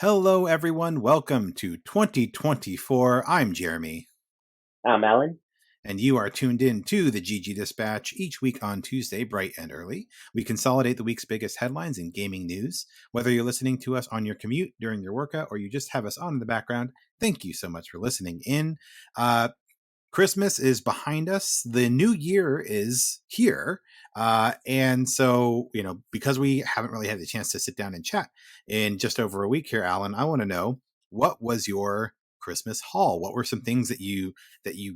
Hello, everyone. Welcome to 2024. I'm Jeremy. I'm Alan. And you are tuned in to the GG Dispatch each week on Tuesday, bright and early. We consolidate the week's biggest headlines in gaming news. Whether you're listening to us on your commute, during your workout, or you just have us on in the background, thank you so much for listening in. Christmas is behind us. The new year is here. And so, because we haven't really had the chance to sit down and chat in just over a week here, Alan, I want to know, what was your Christmas haul? What were some things that you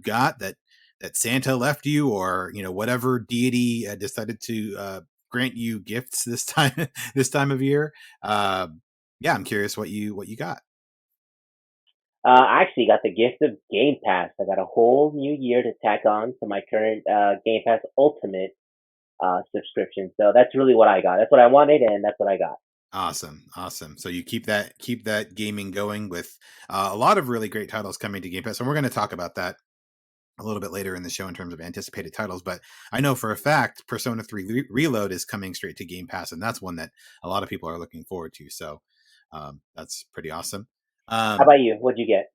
got that Santa left you, or, whatever deity decided to grant you gifts this time of year? I'm curious what you got. I actually got the gift of Game Pass. I got a whole new year to tack on to my current Game Pass Ultimate subscription. So that's really what I got. That's what I wanted, and that's what I got. Awesome. So you keep that gaming going with a lot of really great titles coming to Game Pass, and we're going to talk about that a little bit later in the show in terms of anticipated titles. But I know for a fact Persona 3 Reload is coming straight to Game Pass, and that's one that a lot of people are looking forward to. So that's pretty awesome. How about you? What'd you get?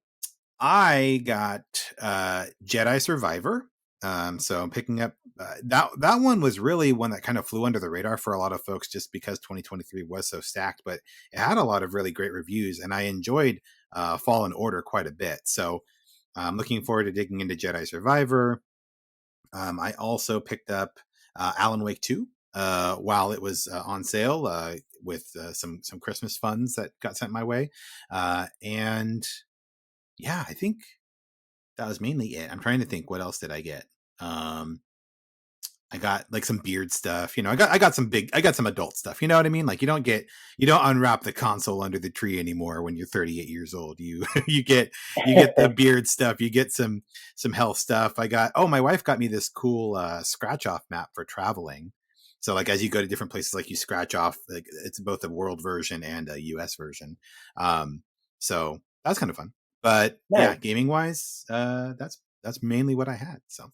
I got Jedi Survivor. So I'm picking up that one was really one that kind of flew under the radar for a lot of folks just because 2023 was so stacked, but it had a lot of really great reviews, and I enjoyed Fallen Order quite a bit. So I'm looking forward to digging into Jedi Survivor. I also picked up Alan Wake 2 while it was on sale with some Christmas funds that got sent my way. And yeah, I think that was mainly it. I'm trying to think, what else did I get? I got like some beard stuff, I got some adult stuff, you know what I mean? Like you don't unwrap the console under the tree anymore when you're 38 years old. You get the beard stuff, you get some health stuff. My wife got me this cool scratch off map for traveling. So like as you go to different places, like you scratch off, like it's both a world version and a US version. So that's kind of fun. But nice. Yeah, gaming wise, that's mainly what I had. So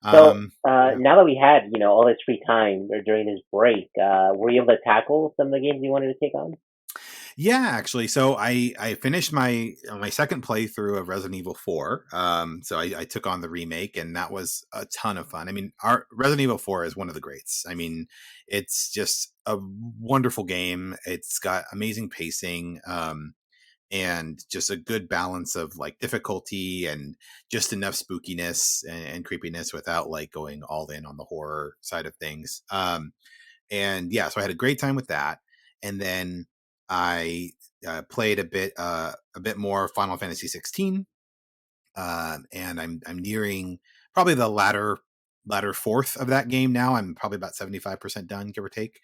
now that we had all this free time during this break, were you able to tackle some of the games you wanted to take on? Yeah, actually. So I finished my second playthrough of Resident Evil 4. So I took on the remake, and that was a ton of fun. I mean, our Resident Evil 4 is one of the greats. I mean, it's just a wonderful game. It's got amazing pacing. And just a good balance of like difficulty and just enough spookiness and creepiness without like going all in on the horror side of things. And yeah, so I had a great time with that. And then I played a bit more Final Fantasy 16. And I'm nearing probably the latter fourth of that game now. I'm probably about 75% done, give or take.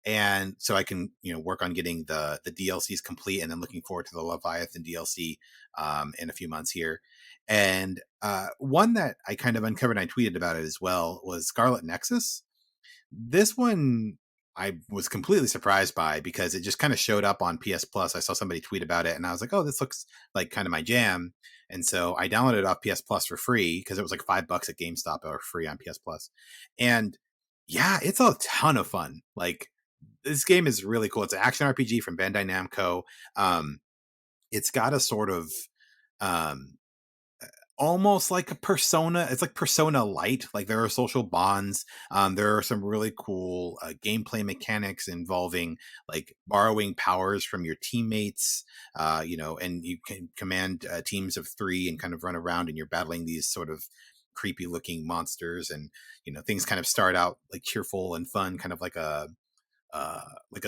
And so I can, work on getting the DLCs complete, and then looking forward to the Leviathan DLC in a few months here. And one that I kind of uncovered, and I tweeted about it as well, was Scarlet Nexus. This one I was completely surprised by because it just kind of showed up on PS Plus. I saw somebody tweet about it, and I was like, oh, this looks like kind of my jam. And so I downloaded it off PS Plus for free because it was like $5 at GameStop or free on PS Plus. And yeah, it's a ton of fun. Like this game is really cool. It's an action RPG from Bandai Namco. It's got a sort of almost like a Persona. It's like Persona Light. Like there are social bonds. There are some really cool gameplay mechanics involving like borrowing powers from your teammates, and you can command teams of 3 and kind of run around, and you're battling these sort of creepy looking monsters. And, things kind of start out like cheerful and fun, kind of like a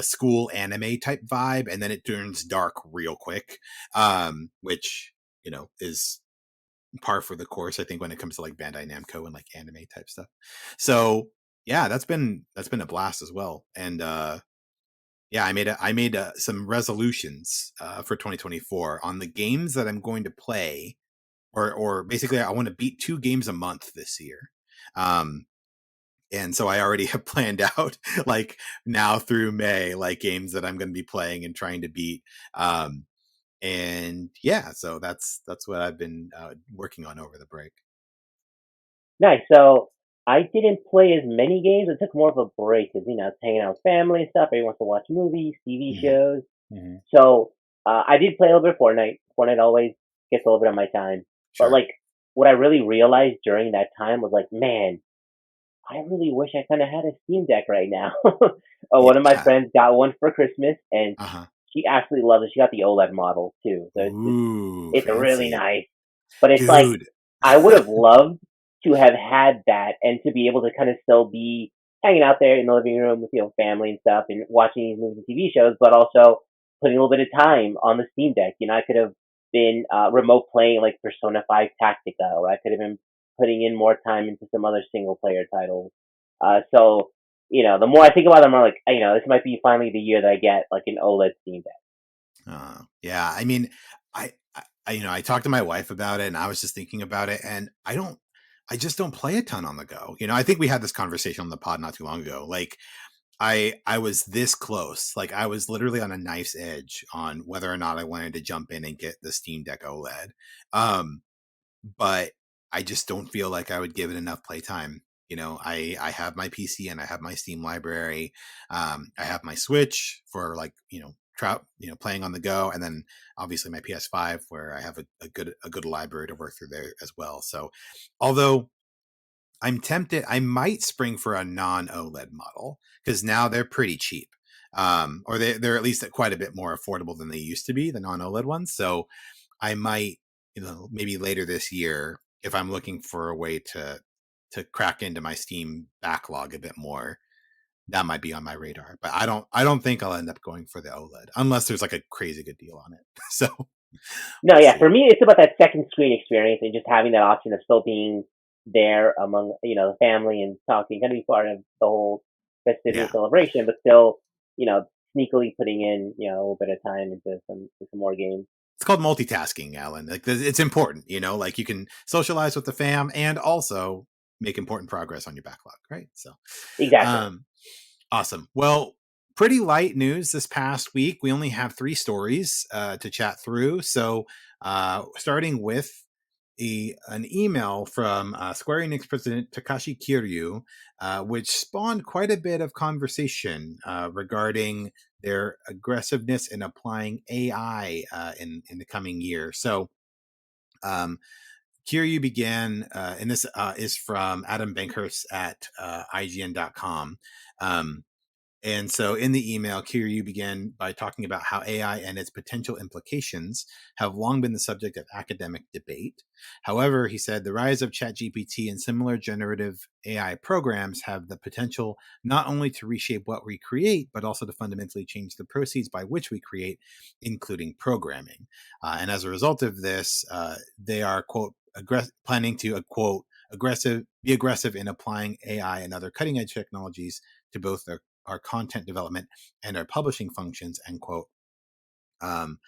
school anime type vibe. And then it turns dark real quick, which, is par for the course, I think, when it comes to like Bandai Namco and like anime type stuff. So yeah, that's been a blast as well. And I made some resolutions for 2024 on the games that I'm going to play, or basically I want to beat 2 games a month this year. Um, and so I already have planned out like now through May, like games that I'm going to be playing and trying to beat. Um, and yeah, so that's what I've been working on over the break. Nice. So I didn't play as many games. I took more of a break because it's hanging out with family and stuff. Everyone wants to watch movies, TV Hmm. shows. Hmm. So I did play a little bit of Fortnite. Fortnite always gets a little bit of my time. But Sure. like, what I really realized during that time was like, man, I really wish I kind of had a Steam Deck right now. One of my Yeah. friends got one for Christmas, and Uh huh. she absolutely loves it. She got the OLED model too, so Ooh, it's really fancy, nice. But it's like dude. I would have loved to have had that and to be able to kind of still be hanging out there in the living room with family and stuff and watching these movies and TV shows, but also putting a little bit of time on the Steam Deck. I could have been remote playing like Persona 5 Tactica, or I could have been putting in more time into some other single player titles. So the more I think about it, the more like this might be finally the year that I get like an OLED Steam Deck. Yeah, I mean, I talked to my wife about it, and I was just thinking about it, and I just don't play a ton on the go. I think we had this conversation on the pod not too long ago. Like, I was this close. Like, I was literally on a knife's edge on whether or not I wanted to jump in and get the Steam Deck OLED. Um, but I just don't feel like I would give it enough playtime. I have my PC and I have my Steam library. I have my Switch for like playing on the go, and then obviously my PS5 where I have a good library to work through there as well. So, although I'm tempted, I might spring for a non OLED model because now they're pretty cheap. Or they're at least quite a bit more affordable than they used to be, the non OLED ones. So I might, maybe later this year, if I'm looking for a way to crack into my Steam backlog a bit more, that might be on my radar. But I don't think I'll end up going for the OLED unless there's like a crazy good deal on it. So No, we'll yeah, for see. me, it's about that second screen experience and just having that option of still being there among the family and talking, kind of be part of the whole festivious Yeah. celebration, but still, you know, sneakily putting in a little bit of time into some more games. It's called multitasking, Alan. Like, it's important, like you can socialize with the fam and also make important progress on your backlog, right? So, Exactly. um, awesome. Well, pretty light news this past week. We only have 3 stories to chat through. So, starting with an email from Square Enix president Takashi Kiryu, which spawned quite a bit of conversation regarding their aggressiveness in applying AI in the coming year. So, um, Kiryu began, and this is from Adam Bankhurst at IGN.com. And so in the email, Kiryu began by talking about how AI and its potential implications have long been the subject of academic debate. However, he said the rise of ChatGPT and similar generative AI programs have the potential not only to reshape what we create, but also to fundamentally change the proceeds by which we create, including programming. And as a result of this, they are, quote, planning to, quote, be aggressive in applying AI and other cutting edge technologies to both our content development and our publishing functions, end quote. Um,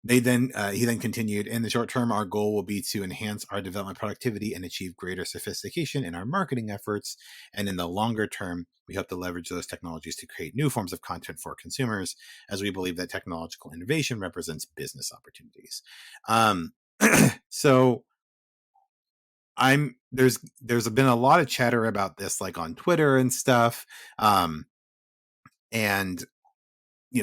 he then continued, in the short term, our goal will be to enhance our development productivity and achieve greater sophistication in our marketing efforts. And in the longer term, we hope to leverage those technologies to create new forms of content for consumers, as we believe that technological innovation represents business opportunities. So there's been a lot of chatter about this, like on Twitter and stuff. And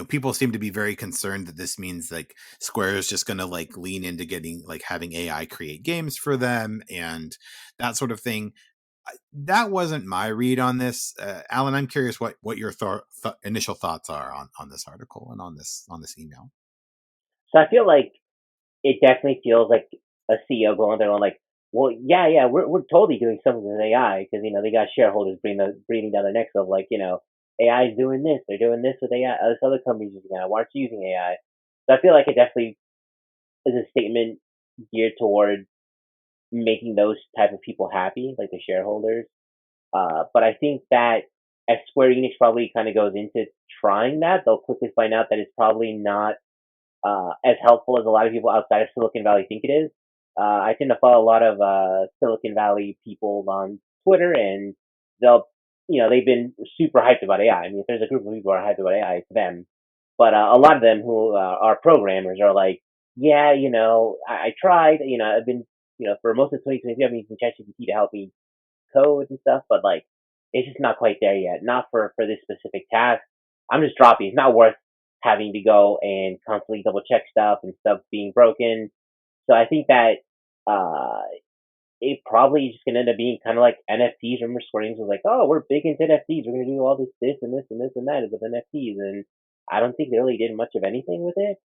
people seem to be very concerned that this means like Square is just going to like lean into getting like having AI create games for them and that sort of thing. That wasn't my read on this, Alan. I'm curious what your initial thoughts are on this article and on this email. So I feel like it definitely feels like a CEO going there and like, well, yeah, we're totally doing something with AI because they got shareholders breathing down their necks of like AI is doing this, they're doing this with AI, this other companies using AI, why aren't you using AI? So I feel like it definitely is a statement geared toward making those type of people happy, like the shareholders. But I think that as Square Enix probably kind of goes into trying that, they'll quickly find out that it's probably not as helpful as a lot of people outside of Silicon Valley think it is. I tend to follow a lot of Silicon Valley people on Twitter, and they'll, they've been super hyped about AI. I mean, if there's a group of people who are hyped about AI, it's them. But a lot of them who are programmers are like, yeah, I tried. I've been, for most of 2023, I've been using ChatGPT to help me code and stuff, but like, it's just not quite there yet. Not for this specific task. I'm just dropping. It's not worth having to go and constantly double check stuff and stuff being broken. So I think that uh, it probably is just gonna end up being kind of like NFTs. Remember, Square Enix was like, "Oh, we're big into NFTs. We're gonna do all this, and this, and this, and that with NFTs." And I don't think they really did much of anything with it.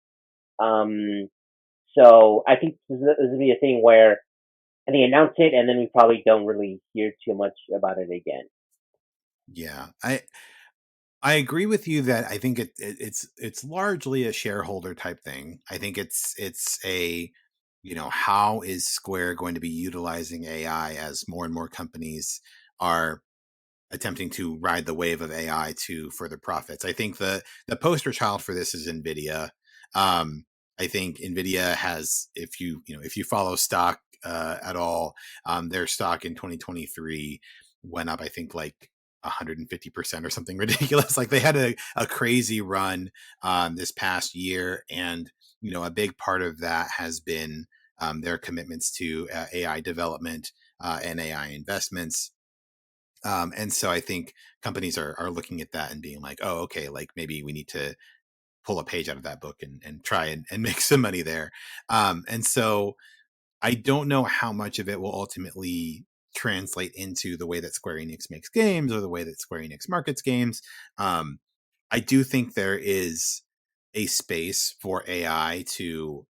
Um, so I think this will be a thing where they announce it, and then we probably don't really hear too much about it again. Yeah, I agree with you that I think it's largely a shareholder type thing. I think it's a, how is Square going to be utilizing AI as more and more companies are attempting to ride the wave of AI to further profits. I think the poster child for this is Nvidia. Um, I think Nvidia has, if you follow stock at all, their stock in 2023 went up, I think, like 150% or something ridiculous. Like they had a crazy run this past year, and a big part of that has been their commitments to AI development and AI investments. And so I think companies are looking at that and being like, oh, okay, like maybe we need to pull a page out of that book and try and make some money there. And so I don't know how much of it will ultimately translate into the way that Square Enix makes games or the way that Square Enix markets games. Um, I do think there is a space for AI to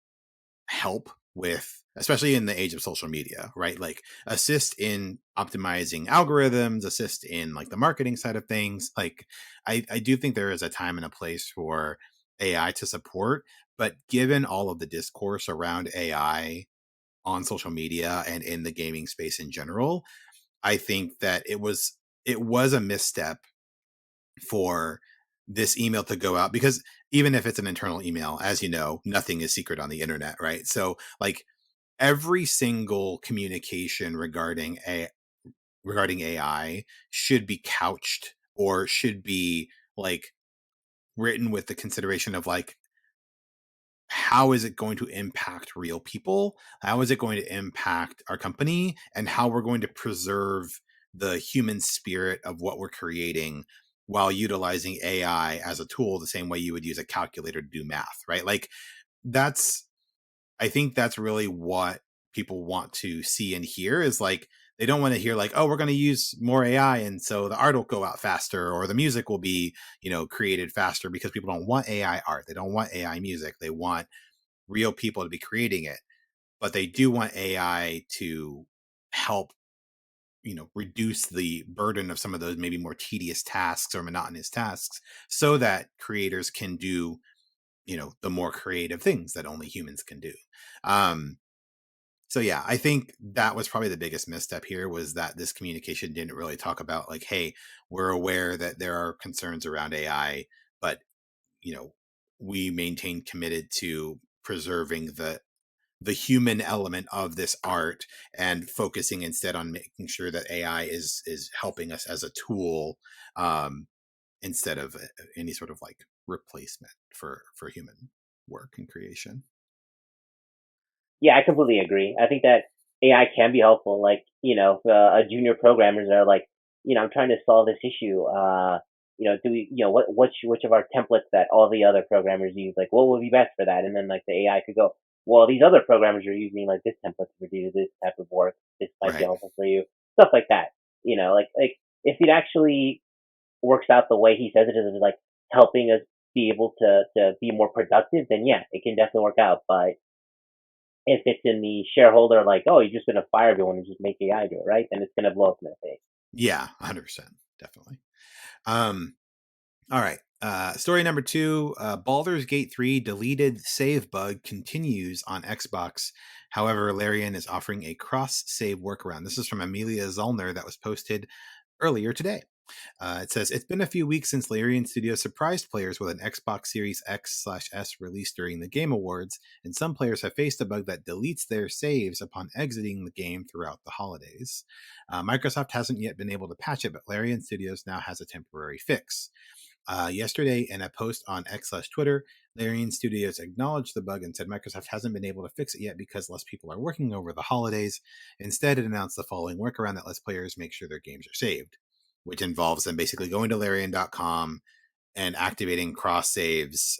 help with, especially in the age of social media, right? Like assist in optimizing algorithms, assist in like the marketing side of things. Like I do think there is a time and a place for AI to support, but given all of the discourse around AI on social media and in the gaming space in general, I think that it was a misstep for this email to go out, because even if it's an internal email, as you know, nothing is secret on the internet, right? So like every single communication regarding AI should be couched or should be like written with the consideration of like, how is it going to impact real people? How is it going to impact our company? And how we're going to preserve the human spirit of what we're creating while utilizing AI as a tool, the same way you would use a calculator to do math, right? Like that's, I think that's really what people want to see and hear, is like, they don't want to hear like, oh, we're going to use more AI and so the art will go out faster or the music will be, created faster, because people don't want AI art. They don't want AI music. They want real people to be creating it, but they do want AI to help, reduce the burden of some of those maybe more tedious tasks or monotonous tasks, so that creators can do, the more creative things that only humans can do. um so yeah, I think that was probably the biggest misstep here, was that this communication didn't really talk about like, hey, we're aware that there are concerns around AI, but you know we maintain committed to preserving the human element of this art, and focusing instead on making sure that AI is helping us as a tool, um, instead of any sort of like replacement for human work and creation. Yeah, I completely agree. I think that AI can be helpful. Like, a junior programmers are like, I'm trying to solve this issue. Do we, which of our templates that all the other programmers use, like, what would be best for that? And then like the AI could go, well, these other programmers are using like this template to do this type of work. This might be Right. helpful for you. Stuff like that. Like if it actually works out the way he says it is, like helping us be able to be more productive, then yeah, it can definitely work out. But if it's in the shareholder, like, oh, you're just gonna fire everyone and just make AI do it, right? Then it's gonna blow up in their face. Yeah, 100%, definitely. um all right, story number 2. Baldur's Gate 3 deleted save bug continues on Xbox. However, Larian is offering a cross save workaround. This is from Amelia Zollner, that was posted earlier today. It says it's been a few weeks since Larian Studios surprised players with an Xbox Series X/S release during the Game Awards, and some players have faced a bug that deletes their saves upon exiting the game throughout the holidays. Microsoft hasn't yet been able to patch it, but Larian Studios now has a temporary fix. Yesterday, in a post on X/Twitter, Larian Studios acknowledged the bug and said Microsoft hasn't been able to fix it yet because less people are working over the holidays. Instead, it announced the following workaround that lets players make sure their games are saved, which involves them basically going to Larian.com and activating cross saves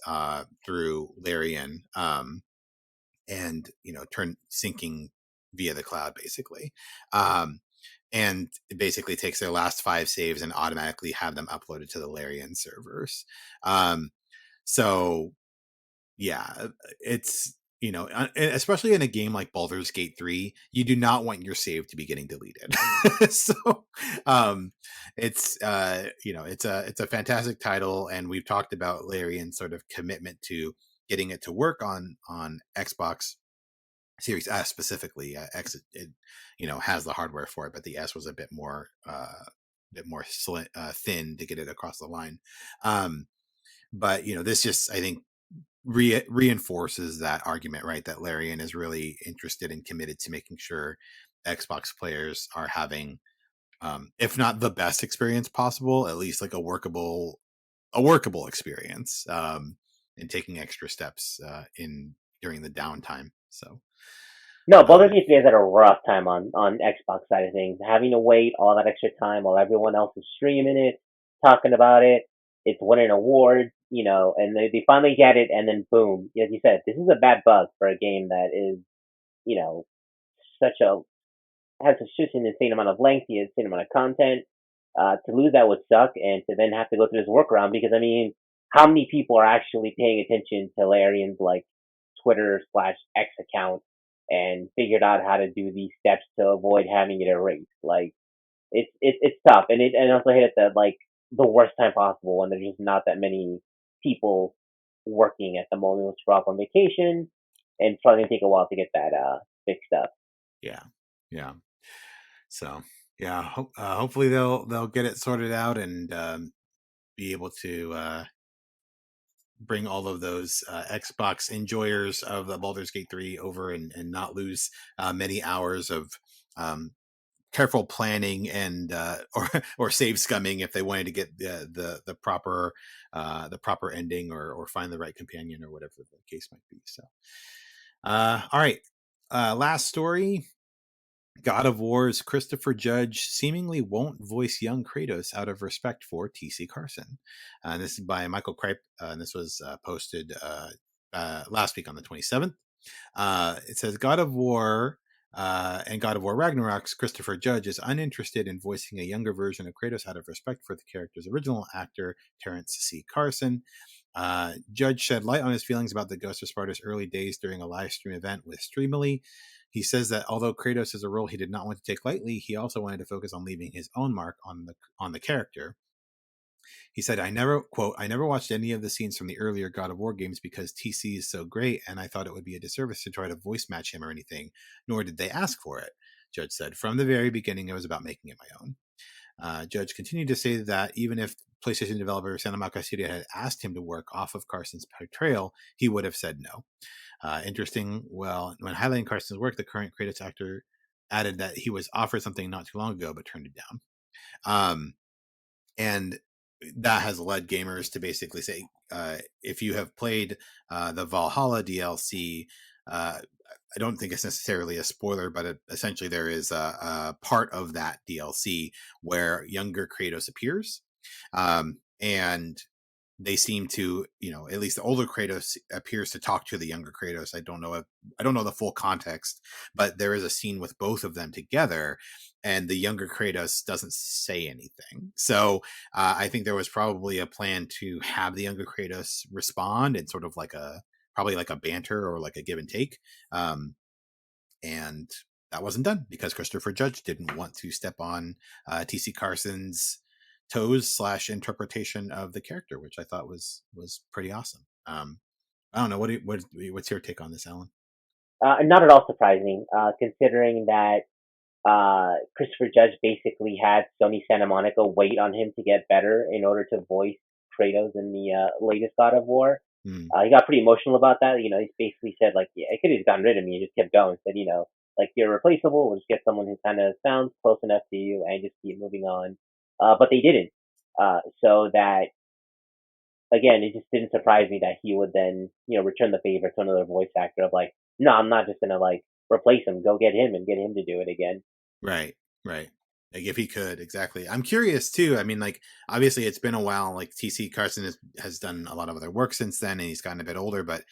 through Larian, and turn syncing via the cloud basically. And it basically takes their last 5 saves and automatically have them uploaded to the Larian servers. So yeah, it's especially in a game like Baldur's Gate 3, you do not want your save to be getting deleted. So um it's a fantastic title, and we've talked about Larian's sort of commitment to getting it to work on Xbox Series S specifically. X, has the hardware for it, but the S was a bit more thin to get it across the line. But this just, I think, reinforces that argument, right? That Larian is really interested and committed to making sure Xbox players are having, if not the best experience possible, at least like a workable experience, and taking extra steps in during the downtime. So, No, Baldur's um, Gate 3 has had a rough time on Xbox side of things. Having to wait all that extra time while everyone else is streaming it, talking about it, it's winning awards, and they finally get it, and then boom, as you said, this is a bad bug for a game that is, you know, such a has such an insane amount of length, the insane amount of content. To lose that would suck, and to then have to go through this workaround because I mean, how many people are actually paying attention to Larian's like Twitter/X account and figured out how to do these steps to avoid having it erased? Like it's tough, and it also hit at the worst time possible when there's just not that many people working at the moment, which we're off on vacation, and it's probably gonna take a while to get that fixed up. yeah, yeah. So yeah, hopefully they'll get it sorted out and be able to bring all of those Xbox enjoyers of the Baldur's Gate 3 over, and not lose many hours of um, careful planning and or save scumming if they wanted to get the proper ending, or find the right companion, or whatever the case might be. So all right, last story. God of War's Christopher Judge seemingly won't voice young Kratos out of respect for T.C. Carson. This is by Michael Kripe, and this was posted last week on the 27th. It says God of War and God of War Ragnarok's Christopher Judge is uninterested in voicing a younger version of Kratos out of respect for the character's original actor, Terrence C. Carson. Judge shed light on his feelings about the Ghost of Sparta's early days during a live stream event with Streamily. He says that although Kratos is a role he did not want to take lightly, he also wanted to focus on leaving his own mark on the character. He said, I never watched any of the scenes from the earlier God of War games because TC is so great, and I thought it would be a disservice to try to voice match him or anything, nor did they ask for it. Judge said, from the very beginning, it was about making it my own. Judge continued to say that even if PlayStation developer Santa Monica Studio had asked him to work off of Carson's portrayal, he would have said no. Interesting. Well, when highlighting Carson's work, the current Kratos actor added that he was offered something not too long ago, but turned it down. And that has led gamers to basically say, if you have played the Valhalla DLC, I don't think it's necessarily a spoiler, but essentially there is a part of that DLC where younger Kratos appears. And they seem to, at least the older Kratos appears to talk to the younger Kratos. I don't know the full context, but there is a scene with both of them together, and the younger Kratos doesn't say anything. So I think there was probably a plan to have the younger Kratos respond in sort of probably like a banter or like a give and take. And that wasn't done because Christopher Judge didn't want to step on TC Carson's toes / interpretation of the character, which I thought was pretty awesome. I don't know, what's your take on this, Alan? Not at all surprising, considering that. Christopher Judge basically had Sony Santa Monica wait on him to get better in order to voice Kratos in the latest God of War. Mm, He got pretty emotional about that. He basically said like, yeah, I could have just gotten rid of me and just kept going. Said, like you're replaceable. We'll just get someone who kind of sounds close enough to you and just keep moving on. But they didn't. So that again, it just didn't surprise me that he would then, return the favor to another voice actor of like, no, I'm not just gonna like replace him. Go get him and get him to do it again. right, right. Like if he could, exactly. I'm curious too. I mean, like obviously it's been a while. Like TC Carson has done a lot of other work since then, and he's gotten a bit older. But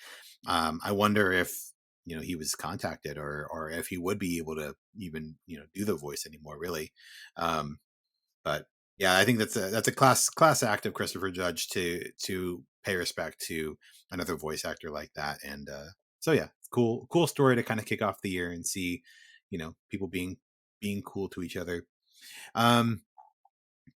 I wonder if he was contacted, or if he would be able to even do the voice anymore. Really, um, but yeah, I think that's a class act of Christopher Judge to pay respect to another voice actor like that. And so yeah, cool story to kind of kick off the year and see people being cool to each other. Um,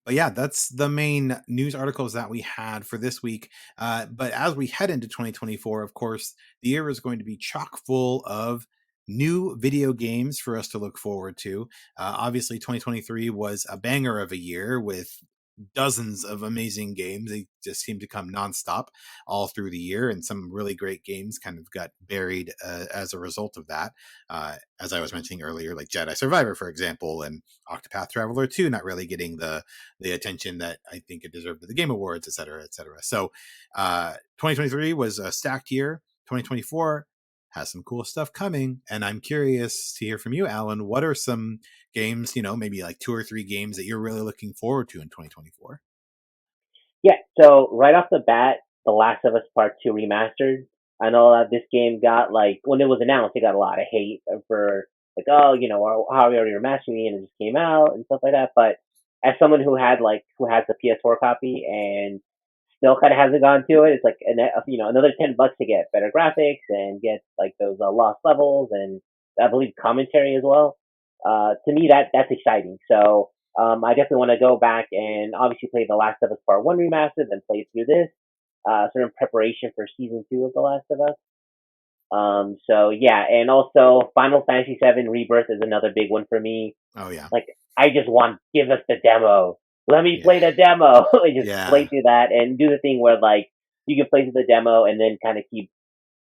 but yeah, that's the main news articles that we had for this week. But as we head into 2024, of course, the year is going to be chock full of new video games for us to look forward to. Obviously, 2023 was a banger of a year with dozens of amazing games. They just seem to come nonstop all through the year, and some really great games kind of got buried as a result of that. As I was mentioning earlier, like Jedi Survivor, for example, and Octopath Traveler 2 not really getting the attention that I think it deserved at the Game Awards, et cetera, et cetera. So 2023 was a stacked year. 2024 has some cool stuff coming, and I'm curious to hear from you, Alan. What are some games, maybe like 2 or 3 games that you're really looking forward to in 2024? Yeah, so right off the bat, The Last of Us Part 2 remastered. I know that this game got like when it was announced, it got a lot of hate for like, oh, how are we already remastering it and it just came out and stuff like that. But as someone who has the PS4 copy and still kind of hasn't gone to it, it's like another $10 to get better graphics and get like those lost levels and I believe commentary as well. To me, that's exciting. So I definitely want to go back and obviously play The Last of Us Part One remastered, then play through this, sort of in preparation for season two of The Last of Us. So yeah, and also Final Fantasy VII Rebirth is another big one for me. Oh yeah. Like I just want give us the demo. Let me Yeah. play the demo and just play Yeah. through that and do the thing where like you can play through the demo and then kind of keep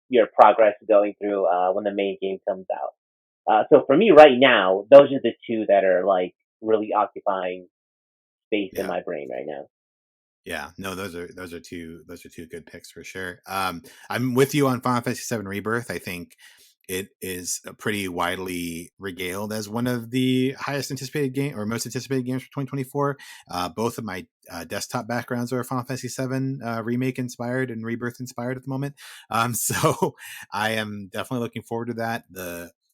your progress going through when the main game comes out. So for me right now, those are the two that are like really occupying space in Yeah. my brain right now. Yeah, no, those are two good picks for sure. I'm with you on Final Fantasy VII Rebirth. I think it is pretty widely regaled as one of the highest anticipated game or most anticipated games for 2024. Both of my desktop backgrounds are Final Fantasy VII remake inspired and Rebirth inspired at the moment. So I am definitely looking forward to that.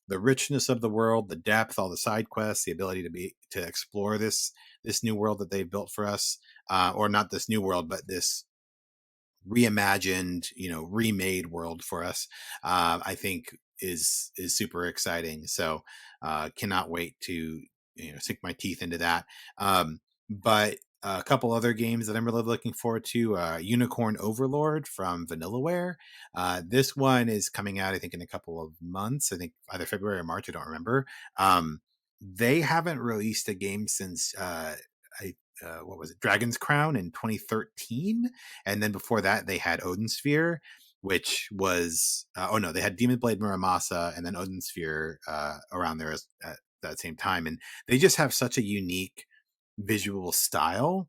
The richness of the world, the depth, all the side quests, the ability to explore this new world that they've built for us, or not this new world, but this reimagined, remade world for us. I think is super exciting. So cannot wait to sink my teeth into that. But a couple other games that I'm really looking forward to: Unicorn Overlord from Vanillaware. This one is coming out, I think, in a couple of months. I think either February or March. I don't remember. They haven't released a game since I what was it, Dragon's Crown in 2013, and then before that they had Odin Sphere, which was oh no, they had Demon Blade Muramasa and then Odin Sphere around there at that same time, and they just have such a unique visual style.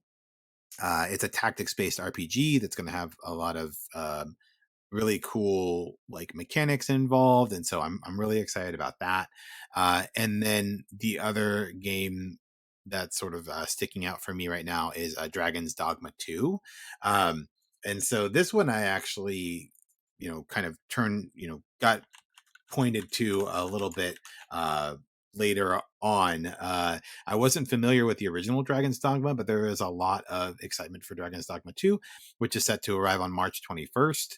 It's a tactics based RPG that's going to have a lot of really cool like mechanics involved, and so I'm really excited about that. And then the other game that's sort of sticking out for me right now is Dragon's Dogma 2. And so this one I actually kind of got pointed to a little bit later on. I wasn't familiar with the original Dragon's Dogma, but there is a lot of excitement for Dragon's Dogma 2, which is set to arrive on March 21st.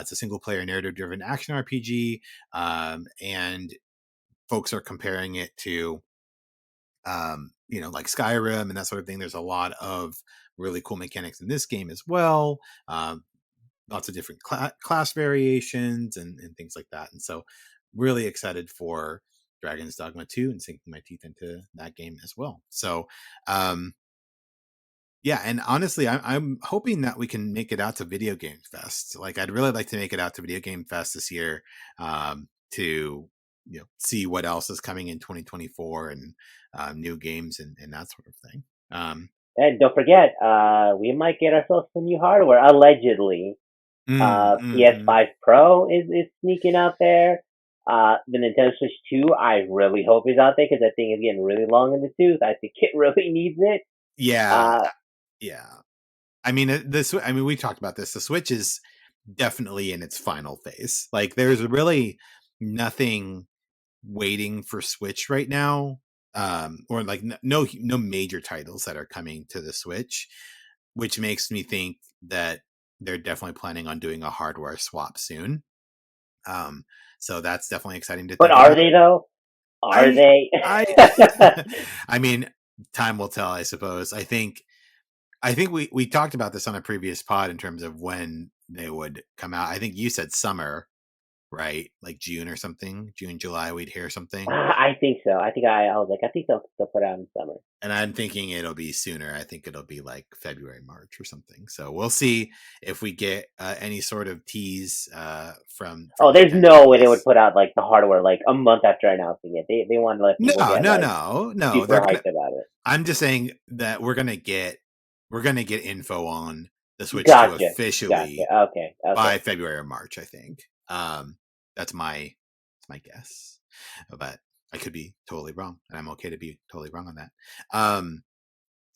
It's a single player narrative driven action RPG, and folks are comparing it to, like Skyrim and that sort of thing. There's a lot of really cool mechanics in this game as well. Lots of different class variations and things like that. And so, really excited for Dragon's Dogma 2 and sinking my teeth into that game as well. So, um, yeah, and honestly, I'm hoping that we can make it out to Video Game Fest. Like, I'd really like to make it out to Video Game Fest this year, to see what else is coming in 2024 and new games and that sort of thing. And don't forget, we might get ourselves some new hardware, allegedly. Mm-hmm. PS5 Pro is sneaking out there. The Nintendo Switch 2, I really hope is out there because that thing is getting really long in the tooth. I think it really needs it. Yeah, Uh, yeah. I mean, this. I mean, we talked about this. The Switch is definitely in its final phase. Like, there's really nothing waiting for Switch right now, or like no major titles that are coming to the Switch, which makes me think that they're definitely planning on doing a hardware swap soon. Um, so that's definitely exciting to but think are about. they though? Are I they? I I mean, time will tell, I suppose. I think we talked about this on a previous pod in terms of when they would come out. I think you said summer, right? Like June or something, June, July, we'd hear something. I think so. I was like, I think they'll put it out in summer. And I'm thinking it'll be sooner. I think it'll be like February, March or something. So we'll see if we get any sort of tease from Oh, there's Nintendo no on way they would this. put out like the hardware like a month after announcing it. They want to let people No, get no, like no, no. super They're gonna. hyped about it. I'm just saying that we're gonna get info on the Switch 2 Gotcha, gotcha. officially Okay, okay. by February or March, I think. That's my guess, but I could be totally wrong, and I'm okay to be totally wrong on that.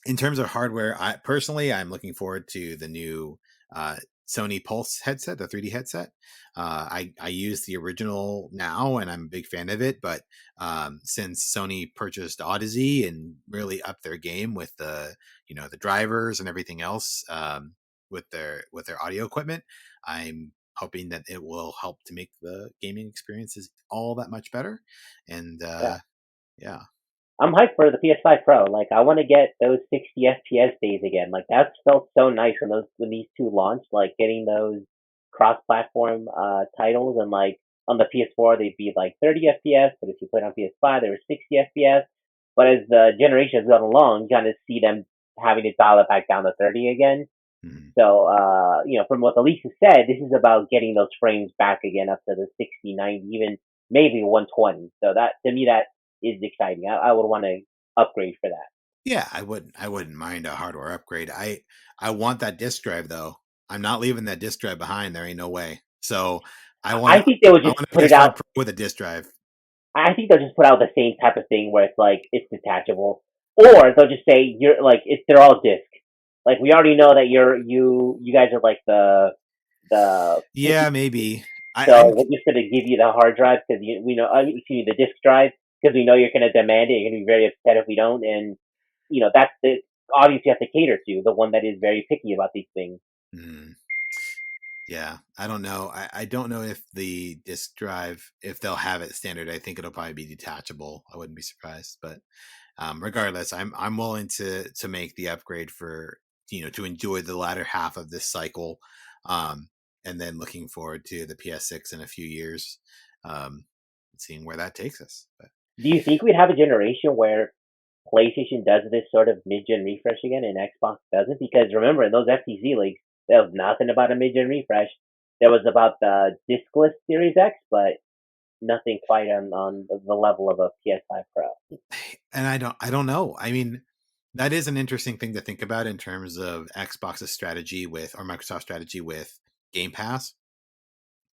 In terms of hardware, I'm looking forward to the new uh, Sony Pulse headset, the 3D headset. I use the original now, and I'm a big fan of it. But since Sony purchased Odyssey and really upped their game with the drivers and everything else, with their audio equipment, I'm hoping that it will help to make the gaming experiences all that much better. And Yeah. yeah. I'm hyped for the PS5 Pro. Like, I want to get those 60 FPS days again. Like, that felt so nice when these two launched. Like, getting those cross-platform titles, and like on the PS4 they'd be like 30 FPS, but if you play it on PS5 they were 60 FPS. But as the generation has gone along, you kind of see them having to dial it back down to 30 again. Mhm. So, from what Elisa said, this is about getting those frames back again up to the 60, 90, even maybe 120. So that, to me, that is exciting. I would want to upgrade for that. Yeah, I wouldn't mind a hardware upgrade. I want that disk drive though. I'm not leaving that disk drive behind. There ain't no way. So I want I to think they would I just want a put it PS5 out. Pro with a disk drive. I think they'll just put out the same type of thing where it's like it's detachable, or they'll just say you're like they're all disc. Like, we already know that you guys are like the picky. Yeah, maybe. So I'm we're just going to give you the hard drive because we know, excuse me, the disk drive, because we know you're going to demand it. You're going to be very upset if we don't, and that's the audience you have to cater to, the one that is very picky about these things. mm, yeah, I don't know. I don't know if the disk drive, if they'll have it standard. I think it'll probably be detachable. I wouldn't be surprised, but regardless, I'm willing to make the upgrade for to enjoy the latter half of this cycle, um, and then looking forward to the PS6 in a few years, um, seeing where that takes us. But Do you think we'd have a generation where PlayStation does this sort of mid-gen refresh again and Xbox doesn't? Because remember, in those FTC leaks, there was nothing about a mid-gen refresh. There was about the discless Series X, but nothing quite on the level of a PS5 Pro. and I don't know. I mean, that is an interesting thing to think about in terms of Xbox's strategy with or Microsoft's strategy with Game Pass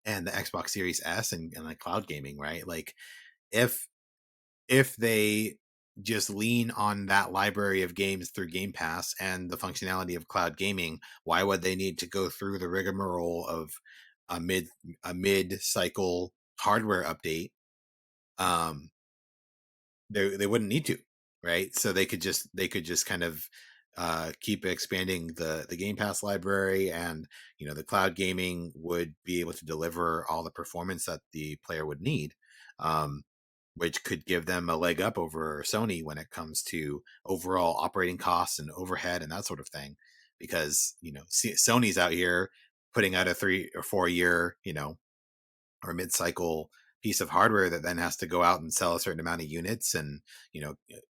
and the Xbox Series S and like cloud gaming, right? Like if they just lean on that library of games through Game Pass and the functionality of cloud gaming, why would they need to go through the rigmarole of a mid cycle hardware update? Um, they wouldn't need to, right? So they could just kind of keep expanding the Game Pass library, and the cloud gaming would be able to deliver all the performance that the player would need, um, which could give them a leg up over Sony when it comes to overall operating costs and overhead and that sort of thing, because Sony's out here putting out a 3 or 4 year or mid cycle piece of hardware that then has to go out and sell a certain amount of units, and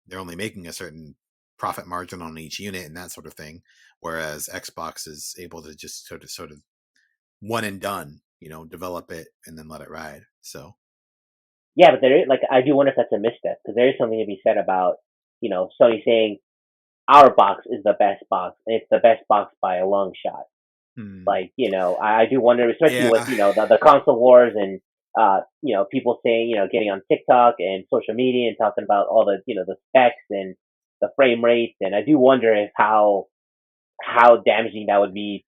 they're only making a certain profit margin on each unit and that sort of thing, whereas Xbox is able to just sort of one and done, develop it and then let it ride. So Yeah, but like I do wonder if that's a misstep because there is something to be said about Sony saying our box is the best box and it's the best box by a long shot. hmm. Like I do wonder, especially with Yeah, the console wars and people saying getting on TikTok and social media and talking about all the the specs and the frame rates, and I do wonder if how damaging that would be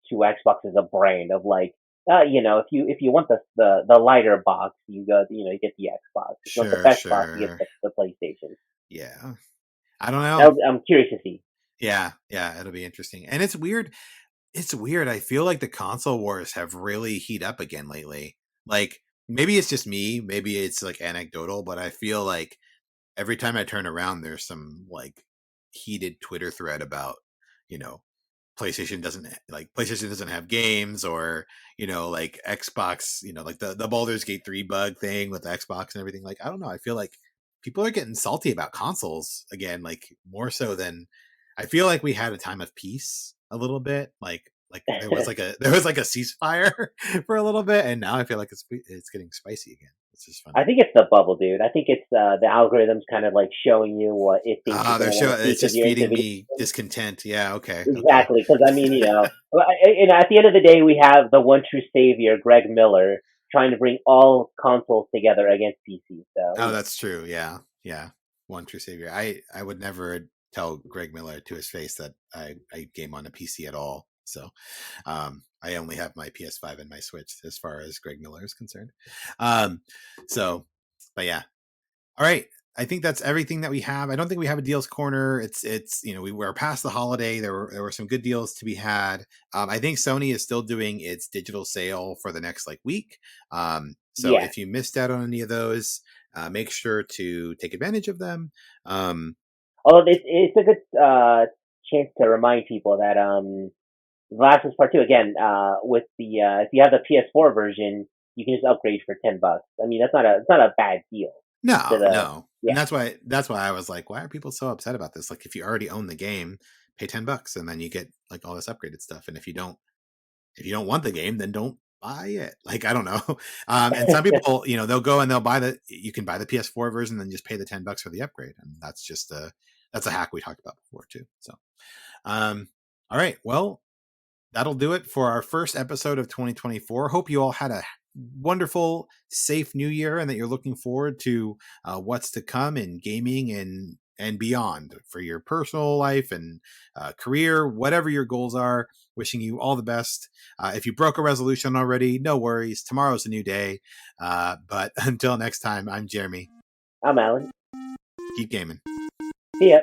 to Xbox as a brand of like, if you want the lighter box, you go, you get the Xbox. If you want the sure, best box, you get sure. the PlayStation. Yeah, I don't know. I'm curious to see. Yeah, yeah, it'll be interesting. And it's weird. It's weird. I feel like the console wars have really heat up again lately. Like maybe it's just me, maybe it's like anecdotal, but I feel like every time I turn around, there's some like heated Twitter thread about, you know, PlayStation doesn't have games, or like Xbox, like the Baldur's Gate 3 bug thing with the Xbox and everything. Like I don't know, I feel like people are getting salty about consoles again, like more so than I feel like we had a time of peace a little bit, like there was like a ceasefire for a little bit, and now I feel like it's getting spicy again. It's just I funny. think it's the bubble, dude. I think it's the algorithms kind of like showing you what it thinks you're Ah, gonna they're want to showing see it's because just you're into feeding video. me discontent. Yeah, okay, okay. Exactly, because I mean, at the end of the day, we have the one true savior, Greg Miller, trying to bring all consoles together against PC. So Oh, that's true. Yeah, yeah. One true savior. I would never tell Greg Miller to his face that I game on a PC at all. So I only have my PS5 and my Switch as far as Greg Miller is concerned. Um, so, but yeah. All right. I think that's everything that we have. I don't think we have a deals corner. It's we were past the holiday. There were some good deals to be had. I think Sony is still doing its digital sale for the next like week. So yeah, if you missed out on any of those, make sure to take advantage of them. Um, although it's a good chance to remind people that Last is Part Two again. With the if you have the PS4 version, you can just upgrade for $10. I mean, it's not a bad deal. To no, the no, Yeah, and that's why I was like, why are people so upset about this? Like, if you already own the game, pay $10 and then you get like all this upgraded stuff. And if you don't want the game, then don't buy it. Like, I don't know. And some people, they'll go and you can buy the PS4 version, then just pay the $10 for the upgrade. And that's a hack we talked about before too. So, um, all right. Well, that'll do it for our first episode of 2024. Hope you all had a wonderful, safe new year, and that you're looking forward to what's to come in gaming and beyond for your personal life and career, whatever your goals are. Wishing you all the best. If you broke a resolution already, no worries. Tomorrow's a new day. But until next time, I'm Jeremy. I'm Alan. Keep gaming. See ya.